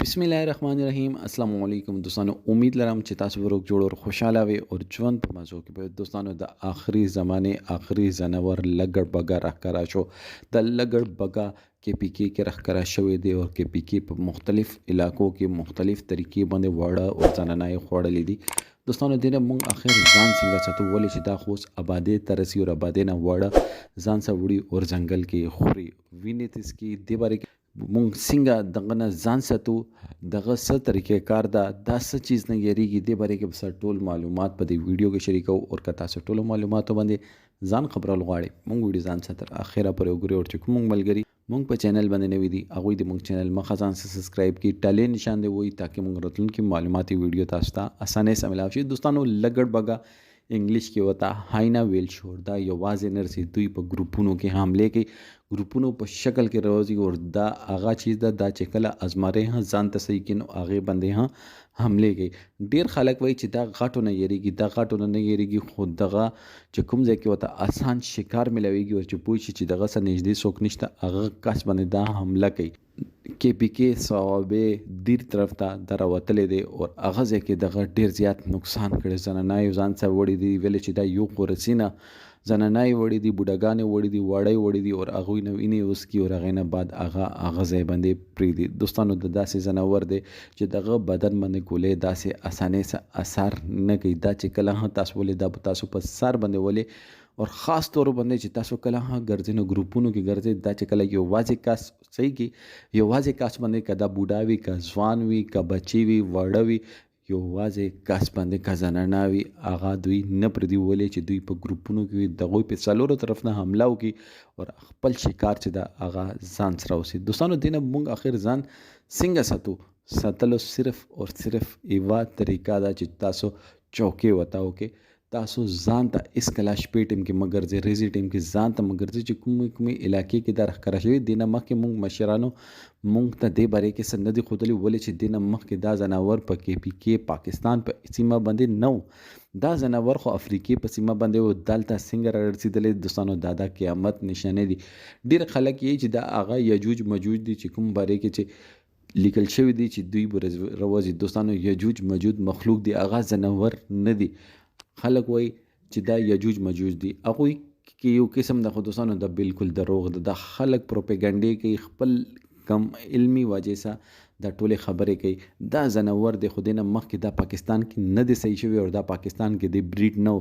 बिस्मिल्लाहिर्रहमानिर्रहीम अस्सलाम वालेकुम दोस्तों उम्मीद लरम چې تاسو ورو جوړ او خوشاله وي او ژوند په مزو کې به دوستانو د آخري زمانه آخري زنور لګړ بګا راکرا شو د لګړ بګا کې پی کې راکرا شوې دی او کې پی کې په مختلف علاقو کې مختلف طریقې باندې وړه او ځننای خوړلې دي دوستانو دینه مونږ اخر ځان څنګه ساتو ولې چې دا خوس آبادې ترسي او آبادې نه وړه ځان سوړي او ځنګل کې خوري وینې تس کې د باره مونږ څنګه دغه نه ځان ساتو دغه څه طریقې کار دا څه چیز نه یریږي د باره کې بس ټول معلومات په دې ویډیو کې شریکو او که تاسو ټول معلوماتو باندې ځان خبرول غواړئ مونږ ویډیو ځان ساتر اخره پر وګورئ او چې کوم ملګری مونږ په چینل باندې نوی دي هغه د مونږ چینل مخه ځان سبسکرایب کی ټاله نشان دی وای تاکي مونږ راتلونکي معلوماتي ویډیو تاسو ته اسانه سره ملاوي شي دوستانو لګړ بګا انګلیش کې وتا هاینا ویل شو دا یوازې نرسي دوی په ګروپونو کې حمله کوي ګروپونو په شکل کې راوځي او دا هغه چیز دا چې کله ازماره ها ځان ته صحیح کینو هغه باندې ها حمله کوي ډیر خلک وایي چې دا غاټو نه یریږي دا غاټو نه یریږي خود دغه چې کوم ځای کې وتا آسان شکار ملويږي او چې پوه شي چې دغه سره نږدې څوک نشته هغه کس باندې دا حمله کوي کې پی کې صوابه دیر طرف ته دراوتلې دي او هغه ځکه دغه ډیر زیات نقصان کړي زنانای ځان څه وړي دي ویل چې دا یو قرسینه زنانای وړي دي بوډاګانې وړي دي وړي وړي دي او هغه نو اینې اوس کی او هغه نه بعد هغه ځای باندې پری دي دوستانو د داسې زناور دي چې دغه بدن باندې کولې داسې اسانه سره اثر نه کوي دا چې کله تاسو ولې دا تاسو په سر باندې ولې और ख़ास तौर باندې چې تاسو کله ها ګرځنو ګروپونو کې ګرځي دا چې کله یو واځي کاس صحیح کې یو واځي کاس باندې کدا بوډاوي کا ځوان وي کا بچي وي وړوي یو واځي کاس باندې کا زناناوي اغا دوی نه پردي ولې چې دوی په ګروپونو کې دغه په څلورو طرف نه حمله وکي او خپل شکار چې دا اغا ځان سره وسی دوستانو دینه مونږ اخر ځان څنګه ساتو ساتلو صرف او صرف ایوا طریقہ دا چې تاسو چوکې وتاو کې تاسو ځان ته اس کلا شپې ټیم کې مگر زه ریزي ټیم کې ځان ته مگر چې کومې علاقې کې دا راخره شوی دینه مخکې مونږ مشرانو مونږ ته دې باره کې سند خودلی ولې چې دینه مخکې دا زناور په کې پی کې پاکستان په سیمه باندې نو دا زناور خو افریقې په سیمه باندې او دلته څنګه رسیدلې دوستانو دا قیامت نشانه دي ډیر خلک یې چې دا هغه یجوج مجوج دي چې کوم باره کې چې لیکل شوی دی چې دوی روازي دوستانو یجوج مجوج مخلوق دی هغه زناور نه دی خلک وای چې دا یجوج مجوج دي هغه کې یو قسم د خودسانو د بالکل دروغ د خلک پروپاګاندا کوي خپل کم علمی وجه سره دا ټوله خبرې کوي دا زنور د خودینه مخ کې د پاکستان کې نه دی صحیح شوی او دا پاکستان کې د بریډ نو